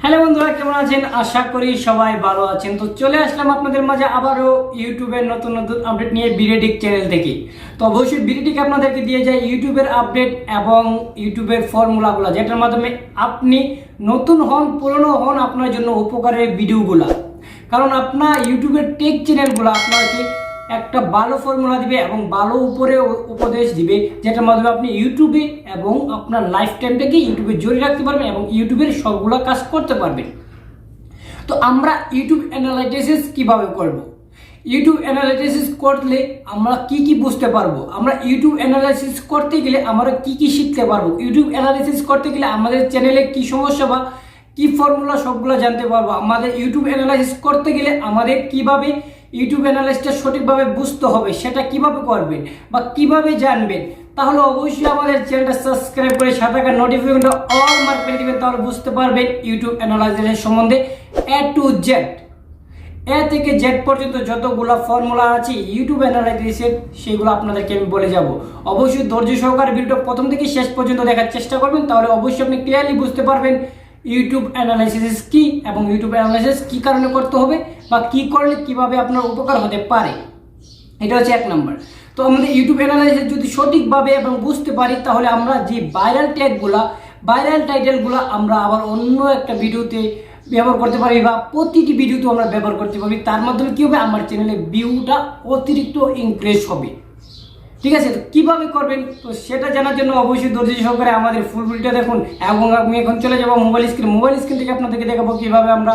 Hello বন্ধুরা, কেমন আছেন? আশা করি সবাই ভালো আছেন। তো চলে আসলাম আপনাদের মাঝে আবারও ইউটিউবের নতুন নতুন আপডেট নিয়ে bdtech চ্যানেল থেকে। তো অবশ্যই bdtech আপনাদেরকে দিয়ে যায় ইউটিউবের আপডেট এবং ইউটিউবের ফর্মুলাগুলো, যেটার মাধ্যমে আপনি নতুন হন পুরনো হন আপনার জন্য উপকারের ভিডিওগুলা। কারণ আপনার ইউটিউবের টেক চ্যানেলগুলো আপনাকে একটা ভালো ফর্মুলা দিবে এবং ভালো উপরে উপদেশ দিবে, যেটার মাধ্যমে আপনি ইউটিউবে এবং আপনার লাইফ টাইমটাকে ইউটিউবে জড়িয়ে রাখতে পারবেন এবং ইউটিউবের সবগুলো কাজ করতে পারবেন। তো আমরা ইউটিউব অ্যানালাইসিস কিভাবে করব? ইউটিউব অ্যানালাইসিস করলে আমরা কি বুঝতে পারবো? আমরা ইউটিউব অ্যানালাইসিস করতে গেলে আমরা কি শিখতে পারবো? ইউটিউব অ্যানালাইসিস করতে গেলে আমাদের চ্যানেলে কি সমস্যা বা কি ফর্মুলা সবগুলো জানতে পারবো। আমাদের ইউটিউব অ্যানালাইসিস করতে গেলে আমাদের কিভাবে ইউটিউব অ্যানালাইসিসটা সঠিকভাবে বুঝতে হবে, সেটা কিভাবে করবেন বা কিভাবে জানবেন, তাহলে অবশ্যই আমাদের চ্যানেলটা সাবস্ক্রাইব করে সাথে থাকা নোটিফিকেশনটা অল মার্ক করে দিবেন। তাহলে বুঝতে পারবেন ইউটিউব অ্যানালাইসিসের সম্বন্ধে এ টু জেড, এ থেকে জেড পর্যন্ত যতগুলো ফর্মুলা আছে ইউটিউব অ্যানালাইসিসের, সেগুলো আপনাদেরকে আমি বলে যাব। অবশ্যই ধৈর্য সহকারে ভিডিওটা প্রথম থেকে শেষ পর্যন্ত দেখার চেষ্টা করবেন, তাহলে অবশ্যই আপনি ক্লিয়ারলি বুঝতে পারবেন ইউটিউব অ্যানালাইসিস কি এবং ইউটিউব অ্যানালাইসিস কি কারণে করতে হবে বা কি করলে কিভাবে আপনার উপকার হতে পারে। এটা হচ্ছে এক নম্বর। তো আমাদের ইউটিউব অ্যানালাইসিস যদি সঠিকভাবে এবং বুঝতে পারি, তাহলে আমরা যে ভাইরাল টাইটেলগুলো আমরা আবার অন্য একটা ভিডিওতে ব্যবহার করতে পারি বা প্রতিটি ভিডিওতে আমরা ব্যবহার করতে পারি। তার মাধ্যমে কী হবে, আমার চ্যানেলে ভিউটা অতিরিক্ত ইনক্রিজ হবে। ঠিক আছে, তো কীভাবে করবেন তো সেটা জানার জন্য অবশ্যই ধৈর্য সহকারে আমাদের ফুল ভিডিওটা দেখুন। এবং আমি এখন চলে যাবো মোবাইল স্ক্রিন থেকে আপনাদেরকে দেখাবো কীভাবে আমরা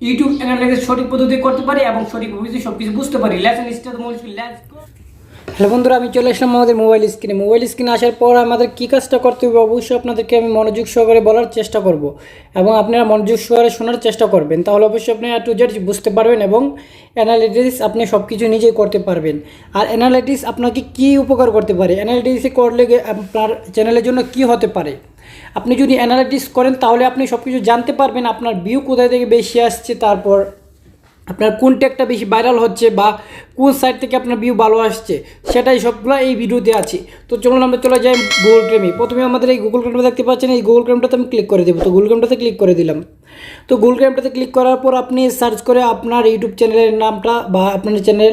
ইউটিউব অ্যানালাইসিস সঠিক পদ্ধতি করতে পারি এবং সঠিকভাবে সব কিছু বুঝতে পারি। Let's start mobile screen, let's go. Hello বন্ধুরা, আমি চলে আসলাম আমাদের মোবাইল স্ক্রিনে আসার পর আমাদের কী কাজটা করতে হবে অবশ্যই আপনাদেরকে আমি মনোযোগ সহকারে বলার চেষ্টা করব এবং আপনারা মনোযোগ সহকারে শোনার চেষ্টা করবেন, তাহলে অবশ্যই আপনি টু জেড বুঝতে পারবেন এবং অ্যানালাইসিস আপনি সব কিছু নিজেই করতে পারবেন। আর অ্যানালাইসিস আপনাকে কী উপকার করতে পারে, অ্যানালাইসিস করলে আপনার চ্যানেলের জন্য কি হতে পারে। আপনি যদি অ্যানালাইসিস করেন তাহলে আপনি সব কিছু জানতে পারবেন, আপনার ভিউ কোথায় থেকে বেশি আসছে, তারপর আপনার কোন ট্যাগটা বেশি ভাইরাল হচ্ছে বা কোন সাইট থেকে আপনার ভিউ ভালো আসছে, সেটাই সবগুলো এই ভিডিওতে আছে। তো চলুন আমরা চলে যাই গুগল ক্রোমে। প্রথমে আমাদের এই গুগল ক্রোমটা দেখতে পাচ্ছেন, এই গুগল ক্রোমটাতে আমি ক্লিক করে দেবো। তো গুগল ক্রোমটাতে ক্লিক করে দিলাম। তো গুগল ক্রোমটাতে ক্লিক করার পর আপনি সার্চ করে আপনার ইউটিউব চ্যানেলের নামটা বা আপনার চ্যানেল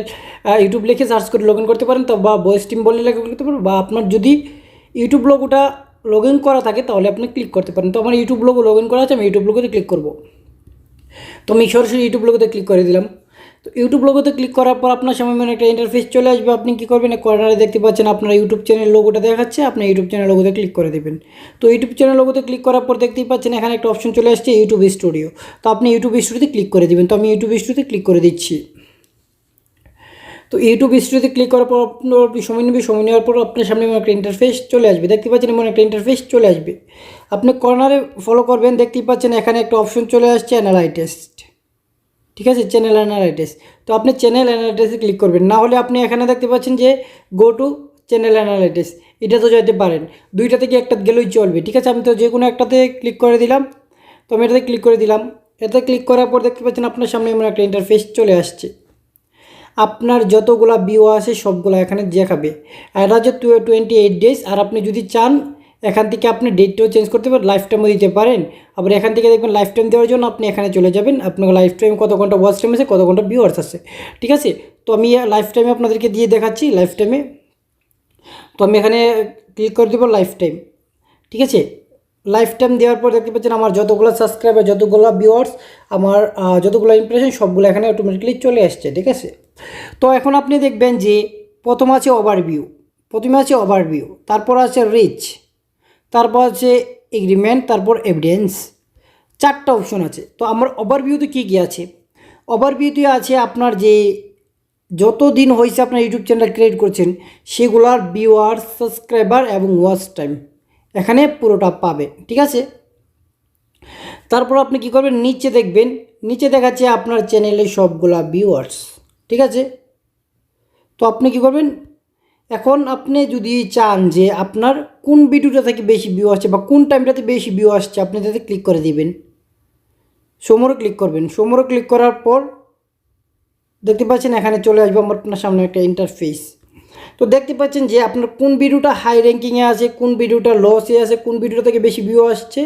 ইউটিউব লিখে সার্চ করে লগ ইন করতে পারেন, তো বা ভয়েস টিম বলে লেখা করতে পারেন, বা আপনার যদি ইউটিউব লোগোটা লগ ইন করা থাকে তাহলে আপনি ক্লিক করতে পারেন। তো আমার ইউটিউব লোগো লগ ইন করা আছে, আমি ইউটিউব লোগোতে ক্লিক করব। তো আমি সরাসরি ইউটিউব লোগোতে ক্লিক করে দিলাম। তো ইউটিউব লোগোতে ক্লিক করার পর আপনার সামনে একটা ইন্টারফেস চলে আসবে। আপনি কী করবেন, কর্নারে দেখতে পাচ্ছেন আপনার ইউটিউব চ্যানেল লোগোটা দেখাচ্ছে, আপনি ইউটিউব চ্যানেল লোগোতে ক্লিক করে দেবেন। তো ইউটিউব চ্যানেল লোগোতে ক্লিক করার পর দেখতেই পাচ্ছেন এখানে একটা অপশন চলে আসছে ইউটিউব স্টুডিও। তো আপনি ইউটিউব স্টুডিওতে ক্লিক করে দেবেন। তো আমি ইউটিউব স্টুডিওতে ক্লিক করে দিচ্ছি। তো ইউটিউব স্টুডিওতে ক্লিক করার পর আপনি সময় নেওয়ার পর আপনার সামনে একটা ইন্টারফেস চলে আসবে, দেখতে পাচ্ছেন এমন একটা ইন্টারফেস চলে আসবে। আপনি কর্নারে ফলো করবেন, দেখতেই পাচ্ছেন এখানে একটা অপশন চলে আসছে অ্যানালাইটিস। ঠিক আছে, চ্যানেল অ্যানালাইটিস। তো আপনি চ্যানেল অ্যানালাইটিসে ক্লিক করবেন, না হলে আপনি এখানে দেখতে পাচ্ছেন যে গো টু চ্যানেল অ্যানালাইটিস, এটা তো যেতে পারেন, দুইটা থেকে একটা গেলেই চলবে। ঠিক আছে, আমি তো যে কোনো একটাতে ক্লিক করে দিলাম। তো আমি এটাতে ক্লিক করে দিলাম। এতে ক্লিক করার পর দেখতে পাচ্ছেন আপনার সামনে এমন একটা ইন্টারফেস চলে আসছে। আপনার যতগুলা ভিউ আছে সবগুলো এখানে দেখাবে। আর এটা হচ্ছে 28 ডেজ। আর আপনি যদি চান এখান থেকে আপনি ডেটটাও চেঞ্জ করতে পারেন, লাইফ টাইমও দিতে পারেন। আবার এখান থেকে দেখবেন লাইফ টাইম দেওয়ার জন্য আপনি এখানে চলে যাবেন, আপনার লাইফ টাইম কত ঘন্টা ওয়াচ টাইম আছে, কত ঘন্টা ভিউয়ার্স আছে। ঠিক আছে, তো আমি লাইফ টাইমে আপনাদেরকে দিয়ে দেখাচ্ছি লাইফ টাইমে। তো আমি এখানে ক্লিক করে দেবো লাইফ টাইম। ঠিক আছে, লাইফ টাইম দেওয়ার পর দেখতে পাচ্ছেন আমার যতগুলো সাবস্ক্রাইবার, যতগুলো ভিউয়ার্স, আমার যতগুলো ইমপ্রেশন সবগুলো এখানে অটোমেটিক্যালি চলে আসছে। ঠিক আছে, তো এখন আপনি দেখবেন যে প্রথমে আছে ওভারভিউ, তারপর আছে রিচ, তারপর আছে এগ্রিমেন্ট, তারপর এভিডেন্স, চারটা অপশন আছে। তো আমার ওভারভিউতে কী কী আছে, ওভারভিউতে আছে আপনার যে যত দিন হয়েছে আপনার ইউটিউব চ্যানেল ক্রিয়েট করছেন সেগুলোর ভিউয়ার্স, সাবস্ক্রাইবার এবং ওয়াচ টাইম এখানে পুরোটা পাবে। ঠিক আছে, তারপর আপনি কি করবেন, নিচে দেখবেন, নিচে দেখাচ্ছে আপনার চ্যানেলে সবগুলা ভিউয়ার্স। ঠিক আছে, তো আপনি কি করবেন, এখন আপনি যদি চান যে আপনার কোন ভিডিওটা থেকে বেশি ভিউ আসছে বা কোন টাইমটাতে বেশি ভিউ আসছে, আপনি তাতে ক্লিক করে দিবেন, সমরে ক্লিক করবেন। সমরে ক্লিক করার পর দেখতে পাচ্ছেন এখানে চলে আসবে আপনার সামনে একটা ইন্টারফেস। তো দেখতে পাচ্ছেন যে আপনার কোন ভিডিওটা হাই র্যাঙ্কিংয়ে আছে, কোন ভিডিওটা লসে আছে, কোন ভিডিওটা থেকে বেশি ভিউ আসছে,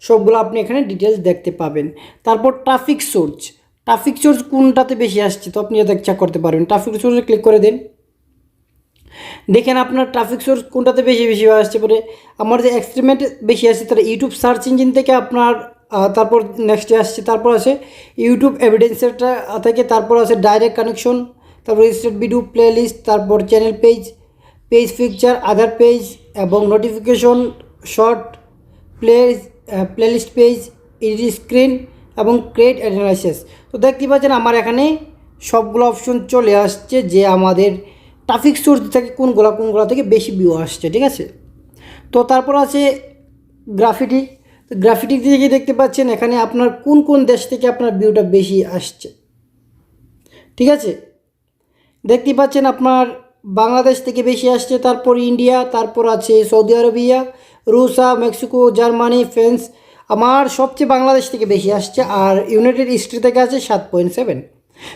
সবগুলো আপনি এখানে ডিটেলস দেখতে পাবেন। তারপর ট্রাফিক সোর্স কোনটাতে বেশি আসছে তো আপনি এটা চেক করতে পারবেন। ট্রাফিক সোর্সে ক্লিক করে দিন, দেখেন আপনার ট্রাফিক সোর্স কোনটাতে বেশি আসছে। পরে আমার যে এক্সপেরিমেন্ট বেশি আসছে তাহলে ইউটিউব সার্চ ইঞ্জিন থেকে আপনার তারপর নেক্সটে আসছে, তারপর আছে ইউটিউব এভিডেন্সেরটা থেকে, তারপর আছে ডাইরেক্ট কানেকশন, তারপর স্টেট ভিডিও প্লেলিস্ট, তারপর চ্যানেল পেজ পিকচার, আদার পেজ এবং notification, short playlist page, edit screen এবং ক্রিয়েট অ্যানালাইসিস। তো দেখতে পাচ্ছেন আমার এখানে সবগুলো অপশন চলে আসছে যে আমাদের ট্রাফিক সোর্স থেকে কোনগুলো থেকে বেশি ভিউ আসছে, ঠিক আছে। তো তারপর আছে গ্রাফিটি। তো গ্রাফিটি থেকে দেখতে পাচ্ছেন এখানে আপনার কোন দেশ থেকে আপনার ভিউটা বেশি আসছে, ঠিক আছে। দেখতে পাচ্ছেন আপনার বাংলাদেশ থেকে বেশি আসছে, তারপর ইন্ডিয়া, তারপর আছে সৌদি আরবিয়া, রুশিয়া, মেক্সিকো, জার্মানি, ফ্রান্স। আমার সবচেয়ে বাংলাদেশ থেকে বেশি আসছে, আর ইউনাইটেড স্টেট থেকে আছে 7.7।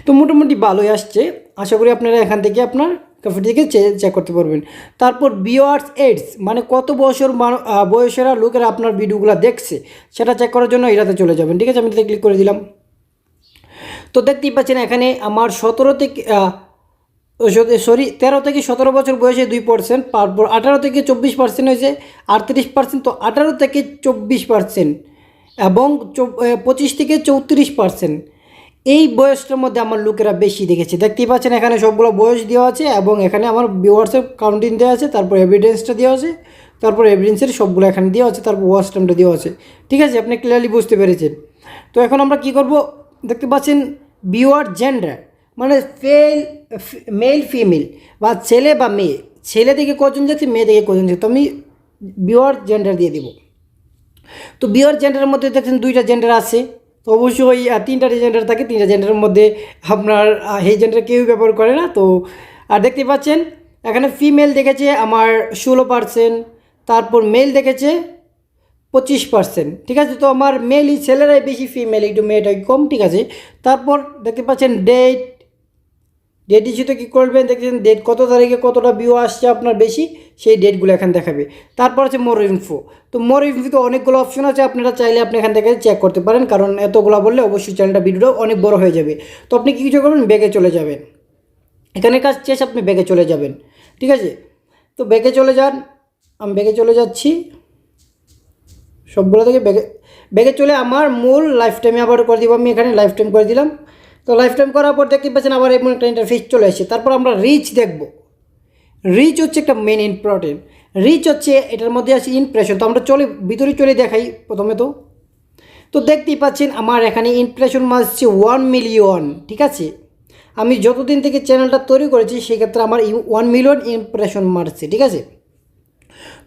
তো মোটামুটি ভালোই আসছে, আশা করি আপনারা এখান থেকে আপনার গ্রাফিটি থেকে চেক করতে পারবেন। তারপর ভিউয়ার্স এডস মানে কত বয়সেরা লোকেরা আপনার ভিডিওগুলো দেখছে সেটা চেক করার জন্য এটাতে চলে যাবেন, ঠিক আছে। আমি এটাতে ক্লিক করে দিলাম। তো দেখতেই পাচ্ছেন এখানে আমার 13 থেকে 17 বছর বয়সে 2%, তারপর 18 থেকে 24% হয়েছে 38%, তো 18 থেকে 24% এবং 25 থেকে 34% এই বয়সটার মধ্যে আমার লোকেরা বেশি দেখেছে। দেখতেই পাচ্ছেন এখানে সবগুলো বয়স দেওয়া আছে এবং এখানে আমার ভিউয়ার্সের কাউন্টিং দেওয়া আছে, তারপর এভিডেন্সটা দেওয়া আছে, তারপর এভিডেন্সের সবগুলো এখানে দেওয়া আছে, তারপর ওয়াচ টাইমটা দেওয়া আছে, ঠিক আছে। আপনি ক্লিয়ারলি বুঝতে পেরেছেন। তো এখন আমরা কি করব, দেখতে পাচ্ছেন ভিউয়ার জেন্ডার মানে মেল ফিমেল বা ছেলে বা মেয়ে, ছেলে থেকে কজন যাচ্ছে, মেয়ে থেকে কজন যাচ্ছে, তো আমি ভিউয়ার জেন্ডার দিয়ে দেব। তো ভিউয়ার জেন্ডারের মধ্যে দেখছেন 2টা জেন্ডার আছে, তো অবশ্যই 3টা জেন্ডার থাকে, 3টা জেন্ডারের মধ্যে আপনার এই জেন্ডার কেউই ব্যবহার করে না। তো আর দেখতে পাচ্ছেন এখানে ফিমেল দেখেছে আমার 16%, তারপর মেল দেখেছে 25%, ঠিক আছে। তো আমার মেলই ছেলেরাই বেশি, ফিমেল একটু মেয়েটাই কম, ঠিক আছে। তারপর দেখতে পাচ্ছেন ডেট ইস্যুতে কী করবেন, দেখছেন ডেট কত তারিখে কতটা ভিউ আসছে আপনার বেশি, সেই ডেটগুলো এখানে দেখাবে। তারপর আছে মোর ইনফো। তো মোর ইনফোতে অনেকগুলো অপশন আছে, আপনারা চাইলে আপনি এখান থেকে চেক করতে পারেন, কারণ এতগুলো বললে অবশ্যই চ্যানেলটা ভিডিওটা অনেক বড় হয়ে যাবে। তো আপনি কী কিছু করবেন, ব্যাগে চলে যাবেন, এখানে কাজ শেষ, আপনি ব্যাগে চলে যাবেন, ঠিক আছে। তো ব্যাগে চলে যান, আমি ব্যাগে চলে যাচ্ছি, সবগুলো থেকে ব্যাগে চলে আমার মূল লাইফ টাইমে আবার করে দিব, আমি এখানে লাইফ টাইম করে দিলাম। তো লাইফ টাইম করার পর দেখতে পাচ্ছেন আবার এমন একটা ইন্টারফেস চলে আসছে। তারপর আমরা রিচ দেখব। রিচ হচ্ছে একটা মেন ইম্পর্টেন্ট। রিচ হচ্ছে এটার মধ্যে আছে ইমপ্রেশন। তো আমরা ভিতরে চলে দেখাই প্রথমে। তো দেখতেই পাচ্ছেন আমার এখানে ইমপ্রেশন মারছে 1 মিলিয়ন, ঠিক আছে। আমি যতদিন থেকে চ্যানেলটা তৈরি করেছি সেক্ষেত্রে আমার 1 মিলিয়ন ইমপ্রেশন মারছে, ঠিক আছে।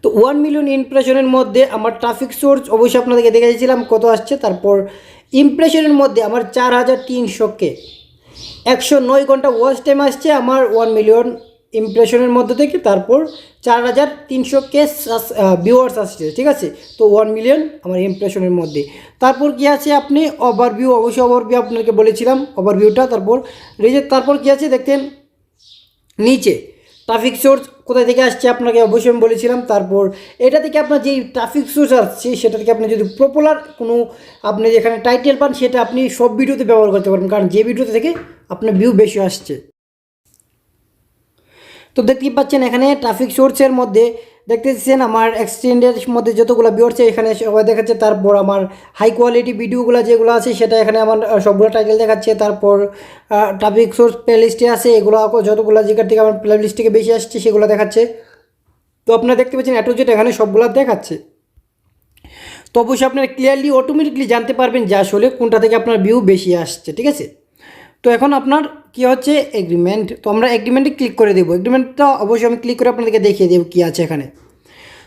তো 1 মিলিয়ন ইমপ্রেশনের মধ্যে আমার ট্রাফিক সোর্স অবশ্যই আপনাদেরকে দেখেছিলাম কত আসছে। তারপর ইমপ্রেশনের মধ্যে আমার 4300K 109 ঘন্টা ওয়াচ টাইম আসছে আমার 1 মিলিয়ন ইমপ্রেশনের মধ্যে থেকে। তারপর 4300K ভিউয়ার্স আসছে, ঠিক আছে। তো 1 মিলিয়ন আমার ইমপ্রেশনের মধ্যে। তারপর কি আছে, আপনি ওভারভিউ, অবশ্যই ওভারভিউ আপনাকে বলেছিলাম ওভারভিউটা। তারপর কি আছে দেখতেন নিচে ট্রাফিক সোর্স কোথায় থেকে আসছে আপনাকে অবশ্যই আমি বলেছিলাম। তারপর এটা থেকে আপনার যেই ট্রাফিক সোর্স আসছে সেটা থেকে আপনি যদি পপুলার কোনো আপনি যেখানে টাইটেল পান সেটা আপনি সব ভিডিওতে ব্যবহার করতে পারবেন, কারণ যে ভিডিওতে থেকে আপনার ভিউ বেশি আসছে। তো দেখতেই পাচ্ছেন এখানে ট্রাফিক সোর্সের মধ্যে দেখতেছেন আমার এক্সটেন্ডের মধ্যে যতগুলো ভিউ আছে এখানে সবাই দেখাচ্ছে। তারপর আমার হাই কোয়ালিটি ভিডিওগুলো যেগুলো আছে সেটা এখানে আমার সবগুলো টাইটেল দেখাচ্ছে। তারপর ট্রাফিক সোর্স প্লেলিস্টে আছে, এগুলো যতগুলো জায়গা থেকে আমার প্লেলিস্ট থেকে বেশি আসছে সেগুলো দেখাচ্ছে। তো আপনারা দেখতে পাচ্ছেন এত যেটা এখানে সবগুলো দেখাচ্ছে। তো অবশ্যই আপনারা ক্লিয়ারলি অটোমেটিকলি জানতে পারবেন যে আসলে কোনটা থেকে আপনার ভিউ বেশি আসছে, ঠিক আছে। তো এখন আপনার কি হচ্ছে এগ্রিমেন্ট। তো আমরা এগ্রিমেন্টে ক্লিক করে দেবো। এগ্রিমেন্টটা অবশ্যই আমি ক্লিক করে আপনাদেরকে দেখিয়ে দেবো কী আছে এখানে।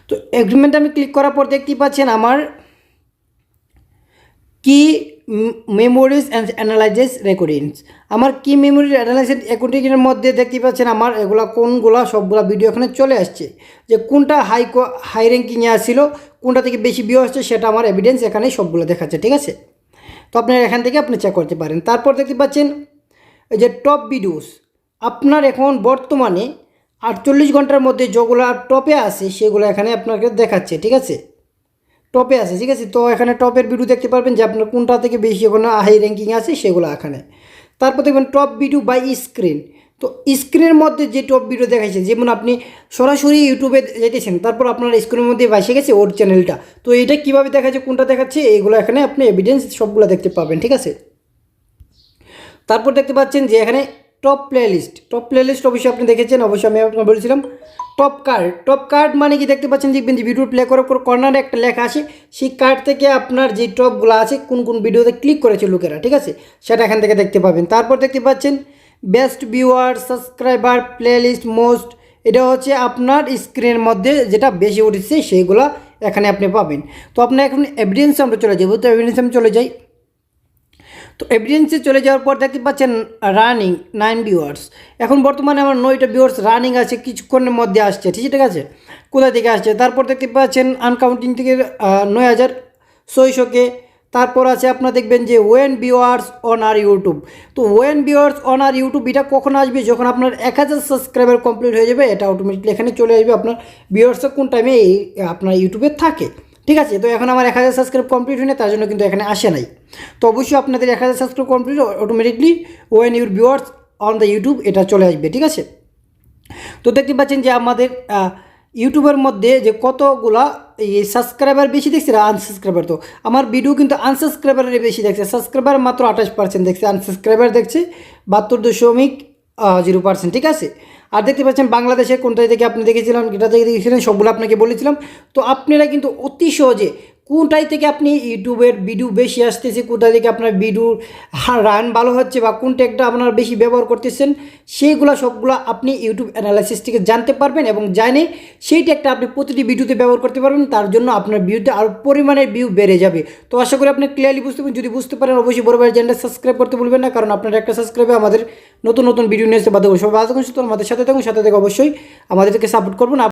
তো এগ্রিমেন্টে আমি ক্লিক করার পর দেখতেই পাচ্ছেন আমার কি মেমোরিজ অ্যান্ড অ্যানালাইসিস রেকর্ডিংস, আমার কি মেমোরি অ্যানালাইসিস রেকর্ডিংয়ের মধ্যে দেখতেই পাচ্ছেন আমার এগুলো কোনগুলো সবগুলো ভিডিও এখানে চলে আসছে, যে কোনটা হাই র্যাঙ্কিংয়ে আসছিল, কোনটা থেকে বেশি ভিউ আসছে সেটা আমার এভিডেন্স এখানে সবগুলো দেখাচ্ছে, ঠিক আছে। তো আপনার এখান থেকে আপনি চেক করতে পারেন। তারপর দেখতে পাচ্ছেন এই যে টপ ভিডিওস, আপনার এখন বর্তমানে 48 ঘন্টার মধ্যে যেগুলো টপে আসে সেগুলো এখানে আপনাকে দেখাচ্ছে, ঠিক আছে। টপে আছে, ঠিক আছে। তো এখানে টপের ভিডিও দেখতে পারবেন যে আপনার কোনটা থেকে বেশি ওখানে হাই র্যাঙ্কিং আছে সেগুলো এখানে। তারপর দেখবেন টপ ভিডিও বাই স্ক্রিন। তো স্ক্রিনের মধ্যে যে টপ ভিডিও দেখাচ্ছে, যেমন আপনি সরাসরি ইউটিউবে যেতেছেন, তারপর আপনার স্ক্রিনের মধ্যে এসে গেছে ওর চ্যানেলটা, তো এটা কীভাবে দেখাচ্ছে, কোনটা দেখাচ্ছে, এইগুলো এখানে আপনি এভিডেন্স সবগুলো দেখতে পাবেন, ঠিক আছে। তারপর দেখতে পাচ্ছেন যে এখানে টপ প্লেলিস্ট অবশ্যই আপনি দেখেছেন, অবশ্যই আমি আপনাকে বলেছিলাম। টপ কার্ড মানে কি দেখতে পাচ্ছেন, দেখবেন যে ভিডিও প্লে করার পর কর্নারে একটা লেখা আসে, সেই কার্ড থেকে আপনার যে টপগুলো আছে কোন কোন ভিডিওতে ক্লিক করেছে লোকেরা, ঠিক আছে, সেটা এখান থেকে দেখতে পাবেন। তারপর দেখতে পাচ্ছেন best viewer, subscriber, playlist, most, এটা হচ্ছে আপনার স্ক্রিনের মধ্যে যেটা বেশি উঠেছে সেইগুলো এখানে আপনি পাবেন। তো আপনার এখন এভিডেন্সে আমরা চলে যাবো, তো এভিডেন্সে আমি চলে যাই। তো এভিডেন্সে চলে যাওয়ার পর দেখতে পাচ্ছেন রানিং 9 ভিউয়ার্স। এখন বর্তমানে আমার 9টা ভিউয়ার্স রানিং আছে, কিছুক্ষণের মধ্যে আসছে, ঠিক আছে। কোথা থেকে আসছে, তারপর দেখতে পাচ্ছেন আনকাউন্টিং থেকে 9600কে। তারপর আছে আপনার দেখবেন যে when viewers on our YouTube. তো when viewers on our YouTube এটা কখন আসবে, যখন আপনার 1000 সাবস্ক্রাইবার কমপ্লিট হয়ে যাবে, এটা অটোমেটিকলি এখানে চলে আসবে আপনার ভিউয়ার্সটা কোন টাইমে এই আপনার ইউটিউবে থাকে, ঠিক আছে। তো এখন আমার 1000 সাবস্ক্রাইব কমপ্লিট হয়নি, তার জন্য কিন্তু এখানে আসে নাই। তো অবশ্যই আপনাদের 1000 subscribe complete automatically when your viewers on the YouTube এটা চলে আসবে, ঠিক আছে। তো দেখতে পাচ্ছেন যে আমাদের ইউটিউবের মধ্যে যে কতগুলা এই সাবস্ক্রাইবার বেশি দেখছে না আনসাবস্ক্রাইবার। তো আমার ভিডিও কিন্তু আনসাবস্ক্রাইবারের বেশি দেখছে, সাবস্ক্রাইবার মাত্র 28% দেখছে, আনসাবস্ক্রাইবার দেখছে 72.0%, ঠিক আছে। আর দেখতে পাচ্ছেন বাংলাদেশের কোনটাই থেকে আপনি দেখেছিলেন, এটা থেকে দেখেছিলেন, সবগুলো আপনাকে বলেছিলাম। তো আপনারা কিন্তু অতি সহজে কোনটাই থেকে আপনি ইউটিউবের ভিডিও বেশি আসতেছে, কোনটা থেকে আপনার ভিডিওর রান ভালো হচ্ছে বা কোন টেকটা আপনার বেশি ব্যবহার করতেছেন, সেইগুলো সবগুলো আপনি ইউটিউব অ্যানালাইসিস থেকে জানতে পারবেন এবং জানে সেই টেকটা আপনি প্রতিটি ভিডিওতে ব্যবহার করতে পারবেন। তার জন্য আপনার ভিউতে আরও পরিমাণের ভিউ বেড়ে যাবে। তো আশা করি আপনি ক্লিয়ারলি বুঝতে পারেন। যদি বুঝতে পারেন অবশ্যই বড় ভাই চ্যানেলটা সাবস্ক্রাইব করতে ভুলবেন না, কারণ আপনার একটা সাবস্ক্রাইবে আমাদের নতুন নতুন ভিডিও নিয়ে আসতে বাধ্য করবে। সবাই ভালো থাকুন, সুতরাং আমাদের সাথে থাকুন, সাথে থেকে অবশ্যই আমাদেরকে সাপোর্ট করবেন।